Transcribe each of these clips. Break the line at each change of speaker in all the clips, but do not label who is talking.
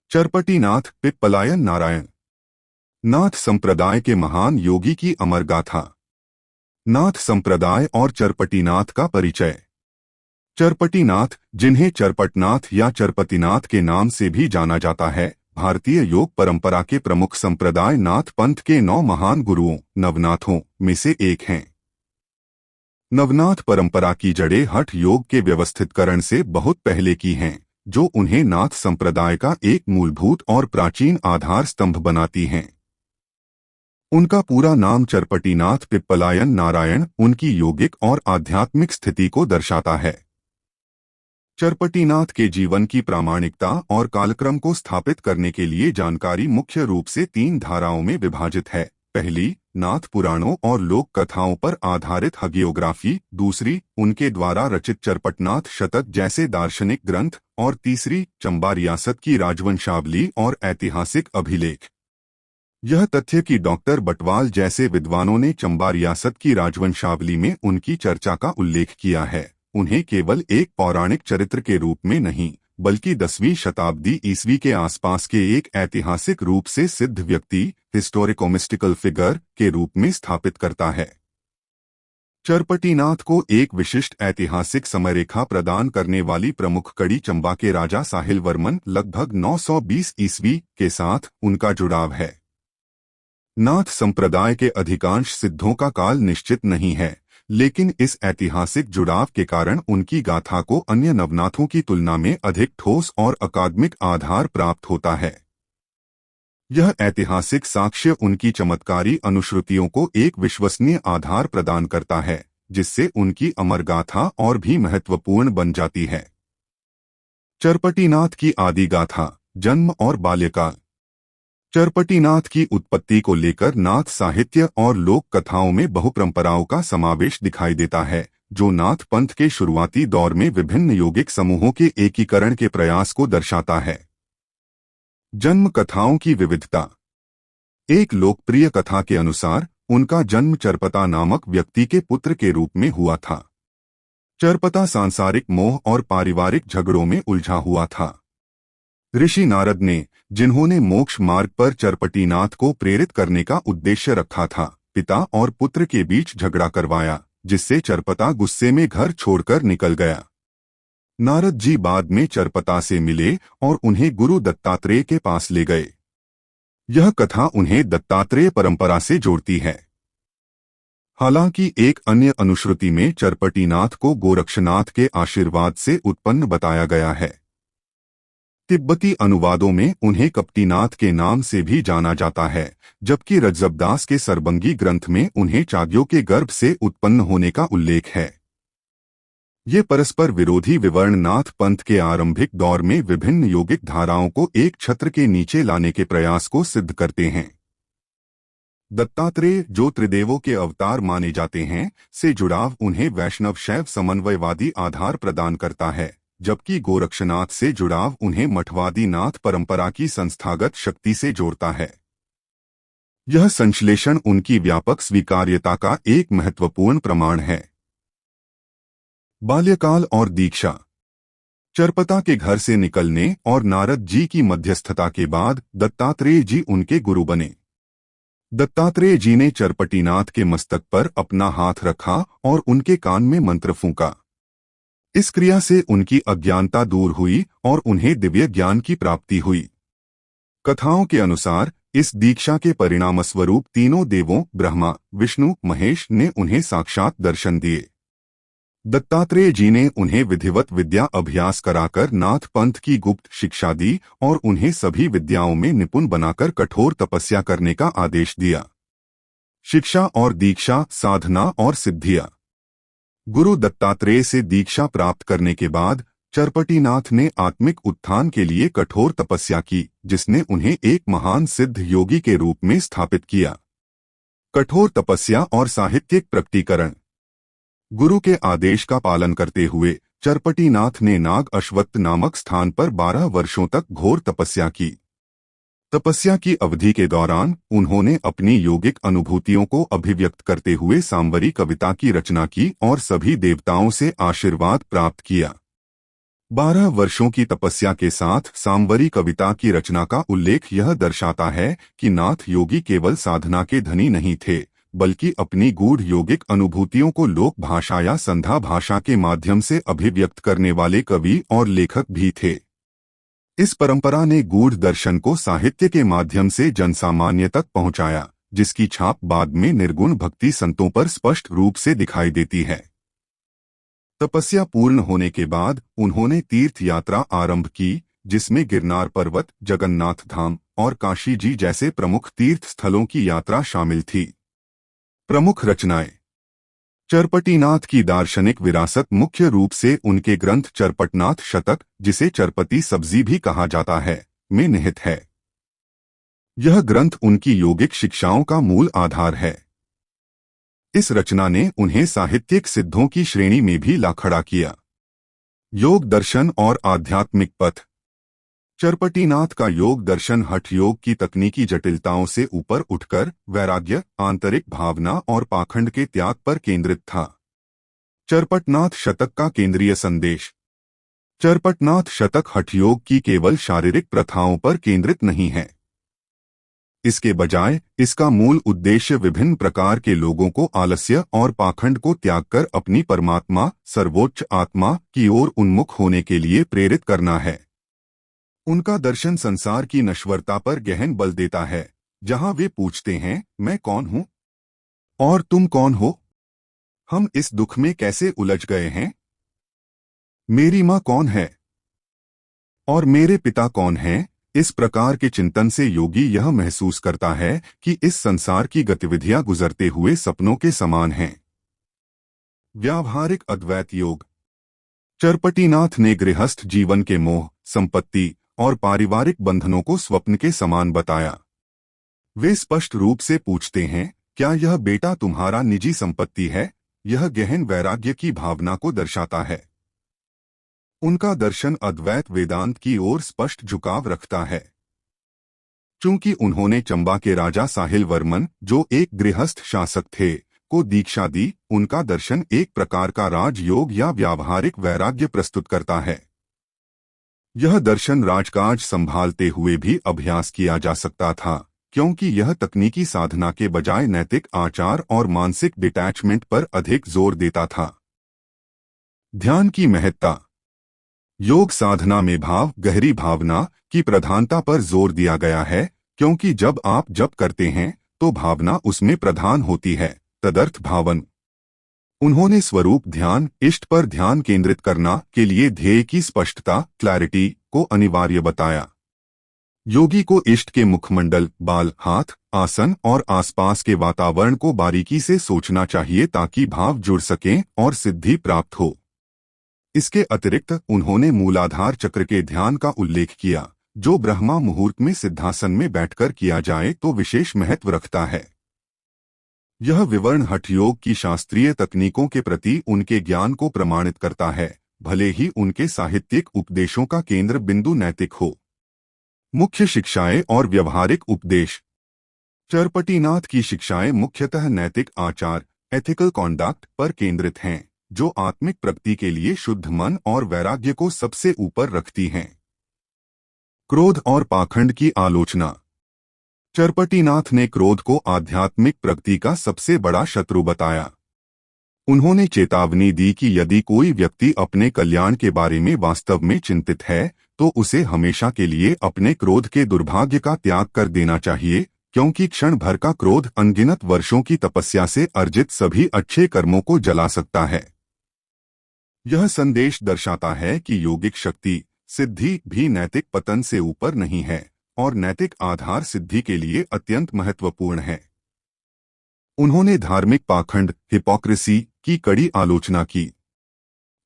चरपटीनाथ पिप्पलायन नारायण। नाथ संप्रदाय के महान योगी की अमर गाथा। नाथ संप्रदाय और चरपटीनाथ का परिचय। चरपटीनाथ, जिन्हें चरपटनाथ या चरपतिनाथ के नाम से भी जाना जाता है, भारतीय योग परंपरा के प्रमुख संप्रदाय नाथ पंथ के 9 महान गुरुओं नवनाथों में से एक हैं। नवनाथ परंपरा की जड़ें हठ योग के व्यवस्थितकरण से बहुत पहले की हैं, जो उन्हें नाथ संप्रदाय का एक मूलभूत और प्राचीन आधार स्तंभ बनाती हैं। उनका पूरा नाम चरपटीनाथ पिप्पलायन नारायण उनकी योगिक और आध्यात्मिक स्थिति को दर्शाता है। चरपटीनाथ के जीवन की प्रामाणिकता और कालक्रम को स्थापित करने के लिए जानकारी मुख्य रूप से 3 धाराओं में विभाजित है। पहली, नाथ पुराणों और लोक कथाओं पर आधारित हगियोग्राफी। दूसरी, उनके द्वारा रचित चरपटनाथ शतक जैसे दार्शनिक ग्रंथ। और तीसरी, चंबा रियासत की राजवंशावली और ऐतिहासिक अभिलेख। यह तथ्य कि डॉक्टर बटवाल जैसे विद्वानों ने चंबा रियासत की राजवंशावली में उनकी चर्चा का उल्लेख किया है, उन्हें केवल एक पौराणिक चरित्र के रूप में नहीं, बल्कि 10वीं शताब्दी ईस्वी के आसपास के एक ऐतिहासिक रूप से सिद्ध व्यक्ति, हिस्टोरिको-मिस्टिकल फिगर के रूप में स्थापित करता है। चरपटीनाथ को एक विशिष्ट ऐतिहासिक समयरेखा प्रदान करने वाली प्रमुख कड़ी चंबा के राजा साहिल वर्मन लगभग 920 ईस्वी के साथ उनका जुड़ाव है। नाथ संप्रदाय के अधिकांश सिद्धों का काल निश्चित नहीं है, लेकिन इस ऐतिहासिक जुड़ाव के कारण उनकी गाथा को अन्य नवनाथों की तुलना में अधिक ठोस और अकादमिक आधार प्राप्त होता है। यह ऐतिहासिक साक्ष्य उनकी चमत्कारी अनुश्रुतियों को एक विश्वसनीय आधार प्रदान करता है, जिससे उनकी अमर गाथा और भी महत्वपूर्ण बन जाती है। चरपटीनाथ की आदि गाथा, जन्म और बाल्यकाल। चरपटीनाथ की उत्पत्ति को लेकर नाथ साहित्य और लोक कथाओं में बहुपरंपराओं का समावेश दिखाई देता है, जो नाथ पंथ के शुरुआती दौर में विभिन्न योगिक समूहों के एकीकरण के प्रयास को दर्शाता है। जन्म कथाओं की विविधता। एक लोकप्रिय कथा के अनुसार उनका जन्म चरपता नामक व्यक्ति के पुत्र के रूप में हुआ था। चरपता सांसारिक मोह और पारिवारिक झगड़ों में उलझा हुआ था। ऋषि नारद ने, जिन्होंने मोक्ष मार्ग पर चरपटीनाथ को प्रेरित करने का उद्देश्य रखा था, पिता और पुत्र के बीच झगड़ा करवाया, जिससे चरपता गुस्से में घर छोड़कर निकल गया। नारद जी बाद में चरपता से मिले और उन्हें गुरु दत्तात्रेय के पास ले गए। यह कथा उन्हें दत्तात्रेय परंपरा से जोड़ती है। हालांकि एक अन्य अनुश्रुति में चरपटीनाथ को गोरक्षनाथ के आशीर्वाद से उत्पन्न बताया गया है। तिब्बती अनुवादों में उन्हें कपटीनाथ के नाम से भी जाना जाता है, जबकि रज्जबदास के सरबंगी ग्रंथ में उन्हें चाग्यो के गर्भ से उत्पन्न होने का उल्लेख है। ये परस्पर विरोधी विवर्ण नाथ पंथ के आरंभिक दौर में विभिन्न योगिक धाराओं को एक छत्र के नीचे लाने के प्रयास को सिद्ध करते हैं। दत्तात्रेय, जो त्रिदेवों के अवतार माने जाते हैं, से जुड़ाव उन्हें वैष्णव शैव समन्वयवादी आधार प्रदान करता है, जबकि गोरक्षनाथ से जुड़ाव उन्हें मठवादी नाथ परंपरा की संस्थागत शक्ति से जोड़ता है। यह संश्लेषण उनकी व्यापक स्वीकार्यता का एक महत्वपूर्ण प्रमाण है। बाल्यकाल और दीक्षा। चरपता के घर से निकलने और नारद जी की मध्यस्थता के बाद दत्तात्रेय जी उनके गुरु बने। दत्तात्रेय जी ने चरपटीनाथ के मस्तक पर अपना हाथ रखा और उनके कान में मंत्र फूंका। इस क्रिया से उनकी अज्ञानता दूर हुई और उन्हें दिव्य ज्ञान की प्राप्ति हुई। कथाओं के अनुसार इस दीक्षा के परिणामस्वरूप तीनों देवों ब्रह्मा, विष्णु, महेश ने उन्हें साक्षात दर्शन दिए। दत्तात्रेय जी ने उन्हें विधिवत विद्या अभ्यास कराकर नाथ पंथ की गुप्त शिक्षा दी और उन्हें सभी विद्याओं में निपुण बनाकर कठोर तपस्या करने का आदेश दिया। शिक्षा और दीक्षा, साधना और सिद्धियां। गुरु दत्तात्रेय से दीक्षा प्राप्त करने के बाद चरपटीनाथ ने आत्मिक उत्थान के लिए कठोर तपस्या की, जिसने उन्हें एक महान सिद्ध योगी के रूप में स्थापित किया। कठोर तपस्या और साहित्यिक प्रकटीकरण। गुरु के आदेश का पालन करते हुए चरपटीनाथ ने नाग अश्वत्थ नामक स्थान पर 12 वर्षों तक घोर तपस्या की। तपस्या की अवधि के दौरान उन्होंने अपनी योगिक अनुभूतियों को अभिव्यक्त करते हुए सांवरी कविता की रचना की और सभी देवताओं से आशीर्वाद प्राप्त किया। 12 वर्षों की तपस्या के साथ सांवरी कविता की रचना का उल्लेख यह दर्शाता है कि नाथ योगी केवल साधना के धनी नहीं थे, बल्कि अपनी गूढ़ योगिक अनुभूतियों को लोक भाषा या संधा भाषा के माध्यम से अभिव्यक्त करने वाले कवि और लेखक भी थे। इस परंपरा ने गूढ़ दर्शन को साहित्य के माध्यम से जनसामान्य तक पहुंचाया, जिसकी छाप बाद में निर्गुण भक्ति संतों पर स्पष्ट रूप से दिखाई देती है। तपस्या पूर्ण होने के बाद उन्होंने तीर्थ यात्रा आरंभ की, जिसमें गिरनार पर्वत, जगन्नाथ धाम और काशी जी जैसे प्रमुख तीर्थ स्थलों की यात्रा शामिल थी। प्रमुख रचनाएं। चरपटीनाथ की दार्शनिक विरासत मुख्य रूप से उनके ग्रंथ चरपटनाथ शतक, जिसे चरपटी सब्जी भी कहा जाता है, में निहित है। यह ग्रंथ उनकी योगिक शिक्षाओं का मूल आधार है। इस रचना ने उन्हें साहित्यिक सिद्धों की श्रेणी में भी ला खड़ा किया। योग दर्शन और आध्यात्मिक पथ। चरपटीनाथ का योग दर्शन हठ योग की तकनीकी जटिलताओं से ऊपर उठकर वैराग्य, आंतरिक भावना और पाखंड के त्याग पर केंद्रित था। चरपटनाथ शतक का केंद्रीय संदेश। चरपटनाथ शतक हठ योग की केवल शारीरिक प्रथाओं पर केंद्रित नहीं है। इसके बजाय इसका मूल उद्देश्य विभिन्न प्रकार के लोगों को आलस्य और पाखंड को त्याग कर अपनी परमात्मा, सर्वोच्च आत्मा की ओर उन्मुख होने के लिए प्रेरित करना है। उनका दर्शन संसार की नश्वरता पर गहन बल देता है, जहां वे पूछते हैं, मैं कौन हूं और तुम कौन हो? हम इस दुख में कैसे उलझ गए हैं? मेरी मां कौन है और मेरे पिता कौन हैं? इस प्रकार के चिंतन से योगी यह महसूस करता है कि इस संसार की गतिविधियां गुजरते हुए सपनों के समान हैं। व्यावहारिक अद्वैत योग। चरपटीनाथ ने गृहस्थ जीवन के मोह, संपत्ति और पारिवारिक बंधनों को स्वप्न के समान बताया। वे स्पष्ट रूप से पूछते हैं, क्या यह बेटा तुम्हारा निजी संपत्ति है? यह गहन वैराग्य की भावना को दर्शाता है। उनका दर्शन अद्वैत वेदांत की ओर स्पष्ट झुकाव रखता है। चूंकि उन्होंने चंबा के राजा साहिल वर्मन, जो एक गृहस्थ शासक थे, को दीक्षा दी, उनका दर्शन एक प्रकार का राजयोग या व्यावहारिक वैराग्य प्रस्तुत करता है। यह दर्शन राजकाज संभालते हुए भी अभ्यास किया जा सकता था, क्योंकि यह तकनीकी साधना के बजाय नैतिक आचार और मानसिक डिटैचमेंट पर अधिक जोर देता था। ध्यान की महत्ता। योग साधना में भाव, गहरी भावना की प्रधानता पर जोर दिया गया है, क्योंकि जब आप जप करते हैं तो भावना उसमें प्रधान होती है, तदर्थ भावन। उन्होंने स्वरूप ध्यान, इष्ट पर ध्यान केंद्रित करना के लिए ध्येय की स्पष्टता, क्लैरिटी को अनिवार्य बताया। योगी को इष्ट के मुखमंडल, बाल, हाथ, आसन और आसपास के वातावरण को बारीकी से सोचना चाहिए ताकि भाव जुड़ सकें और सिद्धि प्राप्त हो। इसके अतिरिक्त उन्होंने मूलाधार चक्र के ध्यान का उल्लेख किया, जो ब्रह्मा मुहूर्त में सिद्धासन में बैठकर किया जाए तो विशेष महत्व रखता है। यह विवर्ण हठ योग की शास्त्रीय तकनीकों के प्रति उनके ज्ञान को प्रमाणित करता है, भले ही उनके साहित्यिक उपदेशों का केंद्र बिंदु नैतिक हो। मुख्य शिक्षाएं और व्यवहारिक उपदेश। चरपटीनाथ की शिक्षाएं मुख्यतः नैतिक आचार, एथिकल कॉन्डक्ट पर केंद्रित हैं, जो आत्मिक प्रगति के लिए शुद्ध मन और वैराग्य को सबसे ऊपर रखती हैं। क्रोध और पाखंड की आलोचना। चरपटीनाथ ने क्रोध को आध्यात्मिक प्रगति का सबसे बड़ा शत्रु बताया। उन्होंने चेतावनी दी कि यदि कोई व्यक्ति अपने कल्याण के बारे में वास्तव में चिंतित है, तो उसे हमेशा के लिए अपने क्रोध के दुर्भाग्य का त्याग कर देना चाहिए, क्योंकि क्षण भर का क्रोध अनगिनत वर्षों की तपस्या से अर्जित सभी अच्छे कर्मों को जला सकता है। यह संदेश दर्शाता है कि योगिक शक्ति, सिद्धि भी नैतिक पतन से ऊपर नहीं है और नैतिक आधार सिद्धि के लिए अत्यंत महत्वपूर्ण है। उन्होंने धार्मिक पाखंड, हिपोक्रेसी की कड़ी आलोचना की।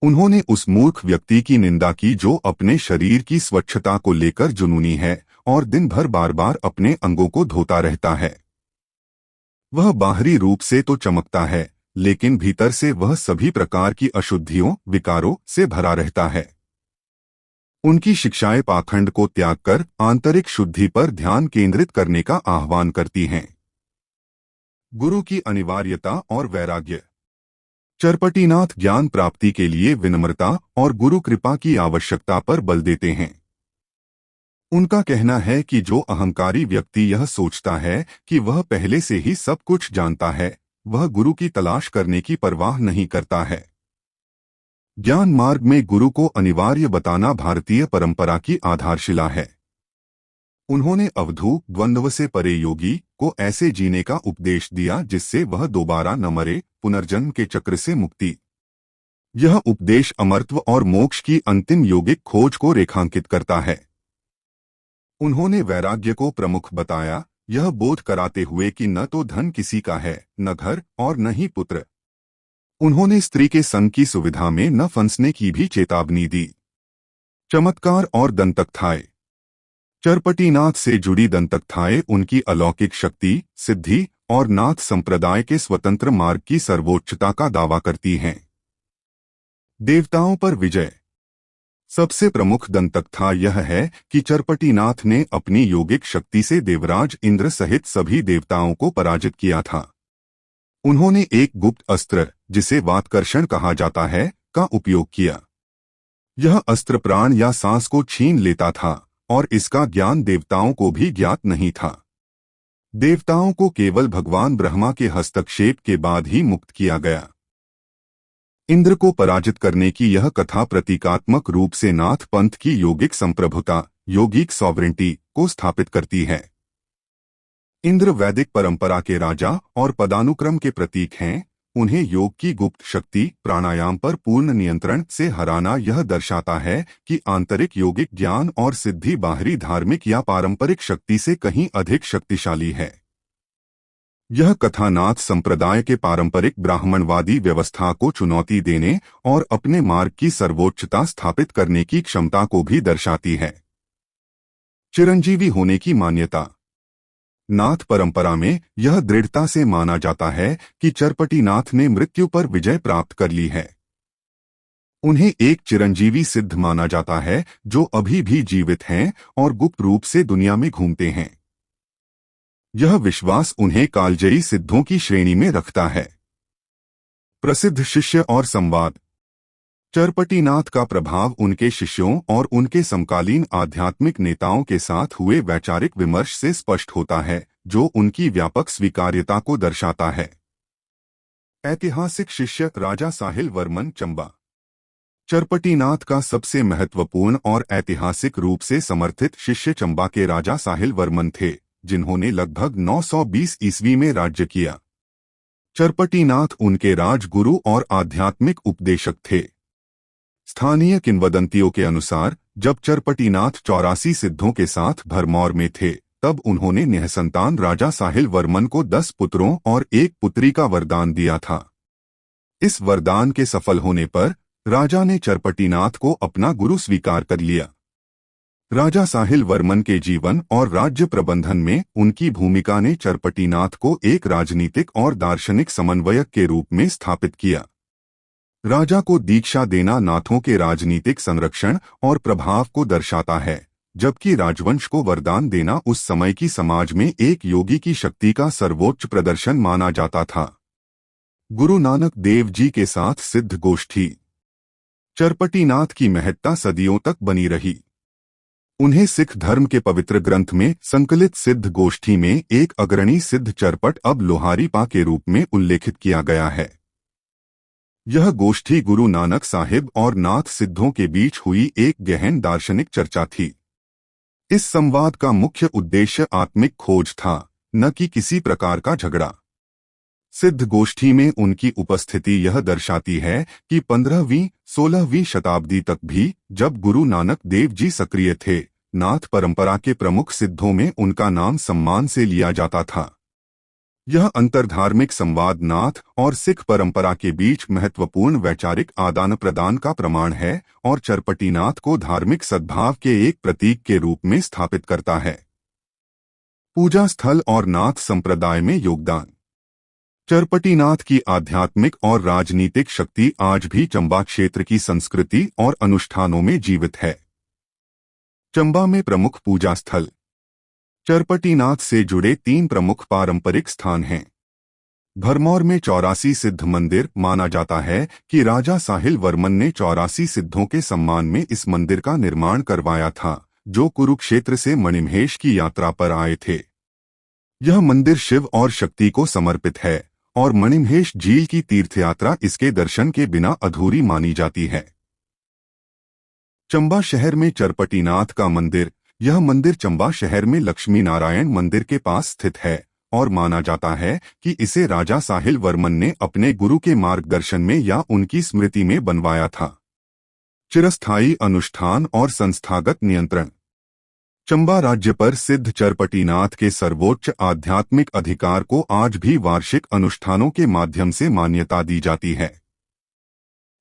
उन्होंने उस मूर्ख व्यक्ति की निंदा की जो अपने शरीर की स्वच्छता को लेकर जुनूनी है और दिन भर बार बार अपने अंगों को धोता रहता है। वह बाहरी रूप से तो चमकता है, लेकिन भीतर से वह सभी प्रकार की अशुद्धियों, विकारों से भरा रहता है। उनकी शिक्षाएं पाखंड को त्याग कर आंतरिक शुद्धि पर ध्यान केंद्रित करने का आह्वान करती हैं। गुरु की अनिवार्यता और वैराग्य। चरपटीनाथ ज्ञान प्राप्ति के लिए विनम्रता और गुरु कृपा की आवश्यकता पर बल देते हैं। उनका कहना है कि जो अहंकारी व्यक्ति यह सोचता है कि वह पहले से ही सब कुछ जानता है, वह गुरु की तलाश करने की परवाह नहीं करता है। ज्ञान मार्ग में गुरु को अनिवार्य बताना भारतीय परंपरा की आधारशिला है। उन्होंने अवधूत द्वंद्व से परे योगी को ऐसे जीने का उपदेश दिया जिससे वह दोबारा न मरे, पुनर्जन्म के चक्र से मुक्ति। यह उपदेश अमरत्व और मोक्ष की अंतिम योगिक खोज को रेखांकित करता है। उन्होंने वैराग्य को प्रमुख बताया, यह बोध कराते हुए कि न तो धन किसी का है, न घर और न ही पुत्र। उन्होंने स्त्री के संग की सुविधा में न फंसने की भी चेतावनी दी। चमत्कार और दंतकथाएं। चरपटीनाथ से जुड़ी दंतकथाएं उनकी अलौकिक शक्ति, सिद्धि और नाथ संप्रदाय के स्वतंत्र मार्ग की सर्वोच्चता का दावा करती हैं। देवताओं पर विजय। सबसे प्रमुख दंतकथा यह है कि चरपटीनाथ ने अपनी योगिक शक्ति से देवराज इंद्र सहित सभी देवताओं को पराजित किया था। उन्होंने एक गुप्त अस्त्र, जिसे वातकर्षण कहा जाता है, का उपयोग किया। यह अस्त्र प्राण या सांस को छीन लेता था और इसका ज्ञान देवताओं को भी ज्ञात नहीं था। देवताओं को केवल भगवान ब्रह्मा के हस्तक्षेप के बाद ही मुक्त किया गया। इंद्र को पराजित करने की यह कथा प्रतीकात्मक रूप से नाथ पंथ की योगिक संप्रभुता, योगिक सॉवरेंटी को स्थापित करती है। इंद्र वैदिक परंपरा के राजा और पदानुक्रम के प्रतीक हैं। उन्हें योग की गुप्त शक्ति, प्राणायाम पर पूर्ण नियंत्रण से हराना यह दर्शाता है कि आंतरिक योगिक ज्ञान और सिद्धि बाहरी धार्मिक या पारंपरिक शक्ति से कहीं अधिक शक्तिशाली है। यह कथा नाथ संप्रदाय के पारंपरिक ब्राह्मणवादी व्यवस्था को चुनौती देने और अपने मार्ग की सर्वोच्चता स्थापित करने की क्षमता को भी दर्शाती है। चिरंजीवी होने की मान्यता। नाथ परंपरा में यह दृढ़ता से माना जाता है कि चरपटीनाथ ने मृत्यु पर विजय प्राप्त कर ली है। उन्हें एक चिरंजीवी सिद्ध माना जाता है जो अभी भी जीवित हैं और गुप्त रूप से दुनिया में घूमते हैं। यह विश्वास उन्हें कालजयी सिद्धों की श्रेणी में रखता है। प्रसिद्ध शिष्य और संवाद। चरपटीनाथ का प्रभाव उनके शिष्यों और उनके समकालीन आध्यात्मिक नेताओं के साथ हुए वैचारिक विमर्श से स्पष्ट होता है, जो उनकी व्यापक स्वीकार्यता को दर्शाता है। ऐतिहासिक शिष्य राजा साहिल वर्मन चंबा। चरपटीनाथ का सबसे महत्वपूर्ण और ऐतिहासिक रूप से समर्थित शिष्य चंबा के राजा साहिल वर्मन थे, जिन्होंने लगभग 920 ईस्वी में राज्य किया। चरपटीनाथ उनके राजगुरु और आध्यात्मिक उपदेशक थे। स्थानीय किंवदंतियों के अनुसार जब चरपटीनाथ 84 सिद्धों के साथ भरमौर में थे, तब उन्होंने निःसंतान राजा साहिल वर्मन को 10 पुत्रों और 1 पुत्री का वरदान दिया था। इस वरदान के सफल होने पर राजा ने चरपटीनाथ को अपना गुरु स्वीकार कर लिया। राजा साहिल वर्मन के जीवन और राज्य प्रबंधन में उनकी भूमिका ने चरपटीनाथ को एक राजनीतिक और दार्शनिक समन्वयक के रूप में स्थापित किया। राजा को दीक्षा देना नाथों के राजनीतिक संरक्षण और प्रभाव को दर्शाता है, जबकि राजवंश को वरदान देना उस समय की समाज में एक योगी की शक्ति का सर्वोच्च प्रदर्शन माना जाता था। गुरु नानक देव जी के साथ सिद्ध गोष्ठी। चरपटीनाथ की महत्ता सदियों तक बनी रही। उन्हें सिख धर्म के पवित्र ग्रंथ में संकलित सिद्ध गोष्ठी में एक अग्रणी सिद्ध चरपट अब लोहारी पा के रूप में उल्लेखित किया गया है। यह गोष्ठी गुरु नानक साहिब और नाथ सिद्धों के बीच हुई एक गहन दार्शनिक चर्चा थी। इस संवाद का मुख्य उद्देश्य आत्मिक खोज था, न कि किसी प्रकार का झगड़ा। सिद्ध गोष्ठी में उनकी उपस्थिति यह दर्शाती है कि 15वीं-16वीं शताब्दी तक भी जब गुरु नानक देव जी सक्रिय थे, नाथ परंपरा के प्रमुख सिद्धों में उनका नाम सम्मान से लिया जाता था। यह अंतर्धार्मिक संवाद नाथ और सिख परंपरा के बीच महत्वपूर्ण वैचारिक आदान प्रदान का प्रमाण है और चरपटीनाथ को धार्मिक सद्भाव के एक प्रतीक के रूप में स्थापित करता है। पूजा स्थल और नाथ संप्रदाय में योगदान। चरपटीनाथ की आध्यात्मिक और राजनीतिक शक्ति आज भी चंबा क्षेत्र की संस्कृति और अनुष्ठानों में जीवित है। चंबा में प्रमुख पूजा स्थल। चरपटीनाथ से जुड़े 3 प्रमुख पारंपरिक स्थान हैं। भरमौर में 84 सिद्ध मंदिर। माना जाता है कि राजा साहिल वर्मन ने 84 सिद्धों के सम्मान में इस मंदिर का निर्माण करवाया था, जो कुरुक्षेत्र से मणिमहेश की यात्रा पर आए थे। यह मंदिर शिव और शक्ति को समर्पित है और मणिमहेश झील की तीर्थयात्रा इसके दर्शन के बिना अधूरी मानी जाती है। चंबा शहर में चरपटीनाथ का मंदिर। यह मंदिर चंबा शहर में लक्ष्मी नारायण मंदिर के पास स्थित है और माना जाता है कि इसे राजा साहिल वर्मन ने अपने गुरु के मार्गदर्शन में या उनकी स्मृति में बनवाया था। चिरस्थायी अनुष्ठान और संस्थागत नियंत्रण। चंबा राज्य पर सिद्ध चरपटीनाथ के सर्वोच्च आध्यात्मिक अधिकार को आज भी वार्षिक अनुष्ठानों के माध्यम से मान्यता दी जाती है।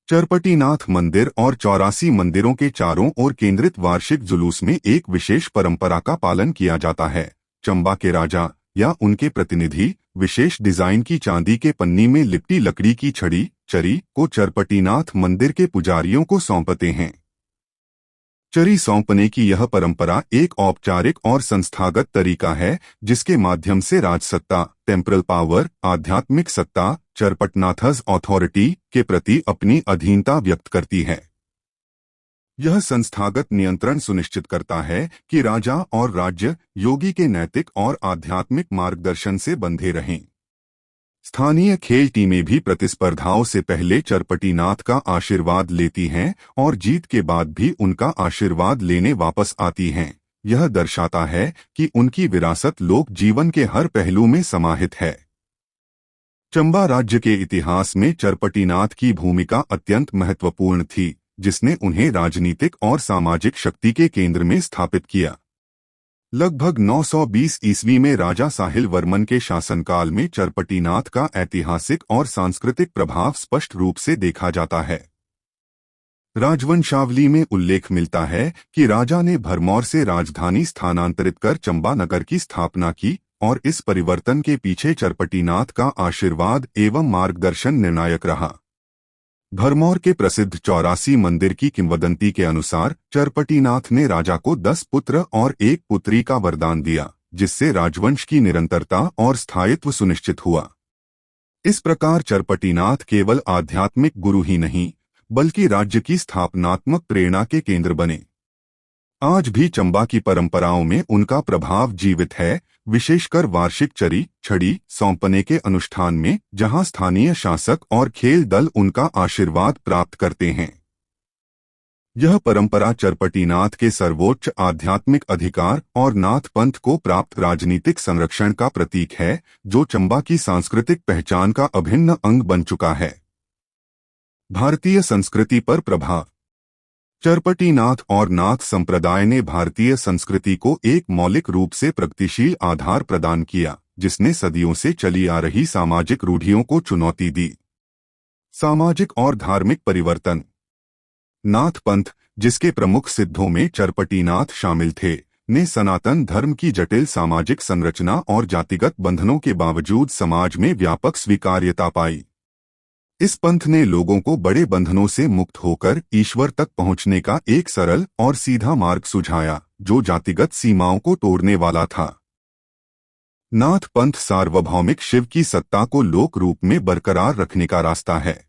चरपटीनाथ मंदिर और 84 मंदिरों के चारों ओर केंद्रित वार्षिक जुलूस में एक विशेष परंपरा का पालन किया जाता है। चंबा के राजा या उनके प्रतिनिधि विशेष डिजाइन की चांदी के पन्नी में लिपटी लकड़ी की छड़ी चरी को चरपटीनाथ मंदिर के पुजारियों को सौंपते हैं। चरी सौंपने की यह परंपरा एक औपचारिक और संस्थागत तरीका है जिसके माध्यम से राजसत्ता, टेम्परल पावर, आध्यात्मिक सत्ता, चरपटनाथस अथॉरिटी के प्रति अपनी अधीनता व्यक्त करती है। यह संस्थागत नियंत्रण सुनिश्चित करता है कि राजा और राज्य योगी के नैतिक और आध्यात्मिक मार्गदर्शन से बंधे रहें। स्थानीय खेल टीमें भी प्रतिस्पर्धाओं से पहले चरपटीनाथ का आशीर्वाद लेती हैं और जीत के बाद भी उनका आशीर्वाद लेने वापस आती हैं। यह दर्शाता है कि उनकी विरासत लोक जीवन के हर पहलू में समाहित है। चंबा राज्य के इतिहास में चरपटीनाथ की भूमिका अत्यंत महत्वपूर्ण थी, जिसने उन्हें राजनीतिक और सामाजिक शक्ति के केंद्र में स्थापित किया। लगभग 920 ईस्वी में राजा साहिल वर्मन के शासनकाल में चरपटीनाथ का ऐतिहासिक और सांस्कृतिक प्रभाव स्पष्ट रूप से देखा जाता है। राजवंशावली में उल्लेख मिलता है कि राजा ने भरमौर से राजधानी स्थानांतरित कर चंबा नगर की स्थापना की और इस परिवर्तन के पीछे चरपटीनाथ का आशीर्वाद एवं मार्गदर्शन निर्णायक रहा। भरमौर के प्रसिद्ध 84 मंदिर की किंवदंती के अनुसार चरपटीनाथ ने राजा को 10 पुत्र और 1 पुत्री का वरदान दिया, जिससे राजवंश की निरंतरता और स्थायित्व सुनिश्चित हुआ। इस प्रकार चरपटीनाथ केवल आध्यात्मिक गुरु ही नहीं, बल्कि राज्य की स्थापनात्मक प्रेरणा के केंद्र बने। आज भी चंबा की परंपराओं में उनका प्रभाव जीवित है, विशेषकर वार्षिक चरी छड़ी सौंपने के अनुष्ठान में, जहां स्थानीय शासक और खेल दल उनका आशीर्वाद प्राप्त करते हैं। यह परंपरा चरपटीनाथ के सर्वोच्च आध्यात्मिक अधिकार और नाथ पंथ को प्राप्त राजनीतिक संरक्षण का प्रतीक है, जो चंबा की सांस्कृतिक पहचान का अभिन्न अंग बन चुका है। भारतीय संस्कृति पर प्रभाव। चरपटीनाथ और नाथ संप्रदाय ने भारतीय संस्कृति को एक मौलिक रूप से प्रगतिशील आधार प्रदान किया, जिसने सदियों से चली आ रही सामाजिक रूढ़ियों को चुनौती दी। सामाजिक और धार्मिक परिवर्तन। नाथ पंथ, जिसके प्रमुख सिद्धों में चरपटीनाथ शामिल थे, ने सनातन धर्म की जटिल सामाजिक संरचना और जातिगत बंधनों के बावजूद समाज में व्यापक स्वीकार्यता पाई। इस पंथ ने लोगों को बड़े बंधनों से मुक्त होकर ईश्वर तक पहुंचने का एक सरल और सीधा मार्ग सुझाया, जो जातिगत सीमाओं को तोड़ने वाला था। नाथ पंथ सार्वभौमिक शिव की सत्ता को लोक रूप में बरकरार रखने का रास्ता है।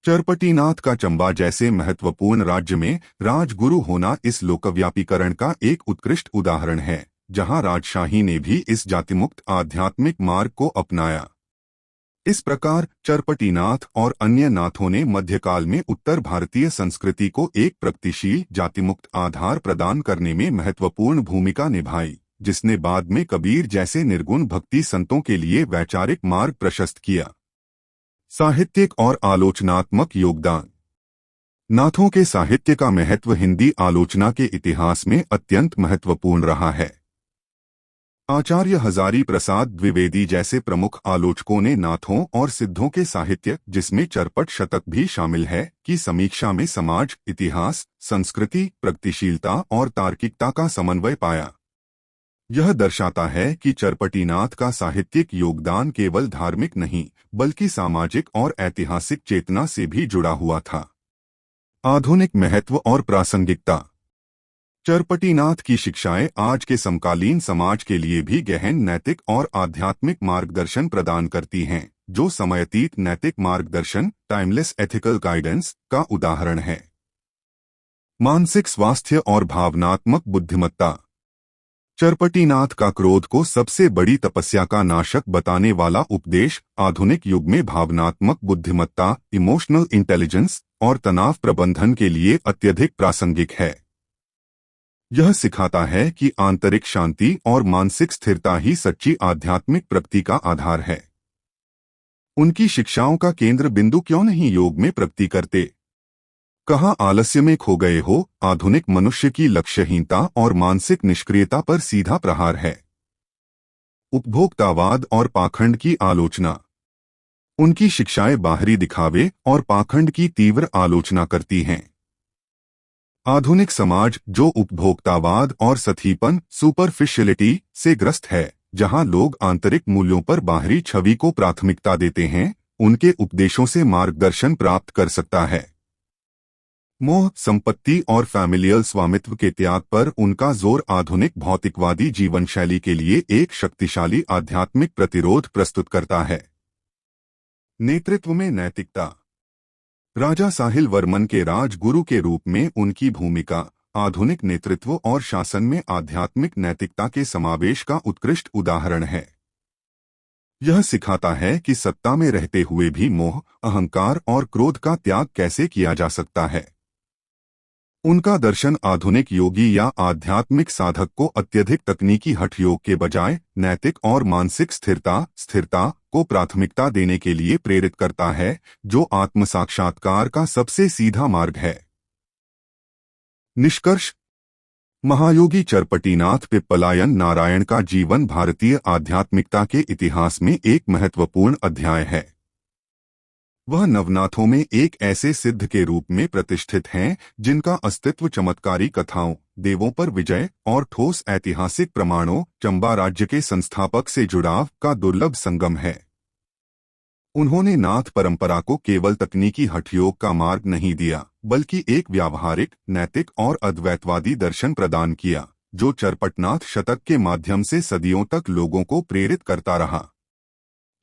चरपटीनाथ का चंबा जैसे महत्वपूर्ण राज्य में राजगुरु होना इस लोकव्यापीकरण का एक उत्कृष्ट उदाहरण है, जहां राजशाही ने भी इस जातिमुक्त आध्यात्मिक मार्ग को अपनाया। इस प्रकार चरपटीनाथ और अन्य नाथों ने मध्यकाल में उत्तर भारतीय संस्कृति को एक प्रगतिशील जातिमुक्त आधार प्रदान करने में महत्वपूर्ण भूमिका निभाई, जिसने बाद में कबीर जैसे निर्गुण भक्ति संतों के लिए वैचारिक मार्ग प्रशस्त किया। साहित्यिक और आलोचनात्मक योगदान। नाथों के साहित्य का महत्व हिंदी आलोचना के इतिहास में अत्यंत महत्वपूर्ण रहा है। आचार्य हजारी प्रसाद द्विवेदी जैसे प्रमुख आलोचकों ने नाथों और सिद्धों के साहित्य, जिसमें चरपट शतक भी शामिल है, की समीक्षा में समाज, इतिहास, संस्कृति, प्रगतिशीलता और तार्किकता का समन्वय पाया। यह दर्शाता है कि चरपटीनाथ का साहित्यिक योगदान केवल धार्मिक नहीं, बल्कि सामाजिक और ऐतिहासिक चेतना से भी जुड़ा हुआ था। आधुनिक महत्व और प्रासंगिकता। चरपटीनाथ की शिक्षाएं आज के समकालीन समाज के लिए भी गहन नैतिक और आध्यात्मिक मार्गदर्शन प्रदान करती हैं, जो समयातीत नैतिक मार्गदर्शन टाइमलेस एथिकल गाइडेंस का उदाहरण है। मानसिक स्वास्थ्य और भावनात्मक बुद्धिमत्ता। चरपटीनाथ का क्रोध को सबसे बड़ी तपस्या का नाशक बताने वाला उपदेश आधुनिक युग में भावनात्मक बुद्धिमत्ता, इमोशनल इंटेलिजेंस और तनाव प्रबंधन के लिए अत्यधिक प्रासंगिक है। यह सिखाता है कि आंतरिक शांति और मानसिक स्थिरता ही सच्ची आध्यात्मिक प्रगति का आधार है। उनकी शिक्षाओं का केंद्र बिंदु क्यों नहीं योग में प्रगति करते? कहाँ आलस्य में खो गए हो आधुनिक मनुष्य की लक्ष्यहीनता और मानसिक निष्क्रियता पर सीधा प्रहार है। उपभोक्तावाद और पाखंड की आलोचना। उनकी शिक्षाएं बाहरी दिखावे और पाखंड की तीव्र आलोचना करती हैं। आधुनिक समाज जो उपभोक्तावाद और सथीपन सुपरफिशियलिटी से ग्रस्त है, जहां लोग आंतरिक मूल्यों पर बाहरी छवि को प्राथमिकता देते हैं, उनके उपदेशों से मार्गदर्शन प्राप्त कर सकता है। मोह, संपत्ति और फैमिलियल स्वामित्व के त्याग पर उनका जोर आधुनिक भौतिकवादी जीवन शैली के लिए एक शक्तिशाली आध्यात्मिक प्रतिरोध प्रस्तुत करता है। नेतृत्व में नैतिकता। राजा साहिल वर्मन के राजगुरु के रूप में उनकी भूमिका आधुनिक नेतृत्व और शासन में आध्यात्मिक नैतिकता के समावेश का उत्कृष्ट उदाहरण है। यह सिखाता है कि सत्ता में रहते हुए भी मोह, अहंकार और क्रोध का त्याग कैसे किया जा सकता है। उनका दर्शन आधुनिक योगी या आध्यात्मिक साधक को अत्यधिक तकनीकी हठ योग के बजाय नैतिक और मानसिक स्थिरता को प्राथमिकता देने के लिए प्रेरित करता है, जो आत्म साक्षात्कार का सबसे सीधा मार्ग है। निष्कर्ष। महायोगी चरपटीनाथ पिप्पलायन नारायण का जीवन भारतीय आध्यात्मिकता के इतिहास में एक महत्वपूर्ण अध्याय है। वह नवनाथों में एक ऐसे सिद्ध के रूप में प्रतिष्ठित हैं जिनका अस्तित्व चमत्कारी कथाओं, देवों पर विजय और ठोस ऐतिहासिक प्रमाणों, चंबा राज्य के संस्थापक से जुड़ाव का दुर्लभ संगम है। उन्होंने नाथ परंपरा को केवल तकनीकी हठयोग का मार्ग नहीं दिया, बल्कि एक व्यावहारिक, नैतिक और अद्वैतवादी दर्शन प्रदान किया, जो चरपटनाथ शतक के माध्यम से सदियों तक लोगों को प्रेरित करता रहा।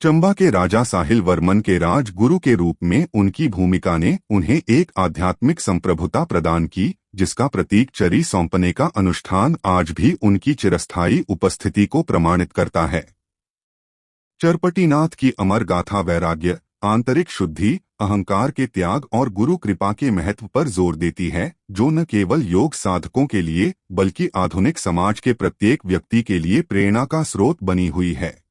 चंबा के राजा साहिल वर्मन के राजगुरु के रूप में उनकी भूमिका ने उन्हें एक आध्यात्मिक संप्रभुता प्रदान की, जिसका प्रतीक चरी सौंपने का अनुष्ठान आज भी उनकी चिरस्थायी उपस्थिति को प्रमाणित करता है। चरपटीनाथ की अमर गाथा वैराग्य, आंतरिक शुद्धि, अहंकार के त्याग और गुरु कृपा के महत्व पर जोर देती है, जो न केवल योग साधकों के लिए बल्कि आधुनिक समाज के प्रत्येक व्यक्ति के लिए प्रेरणा का स्रोत बनी हुई है।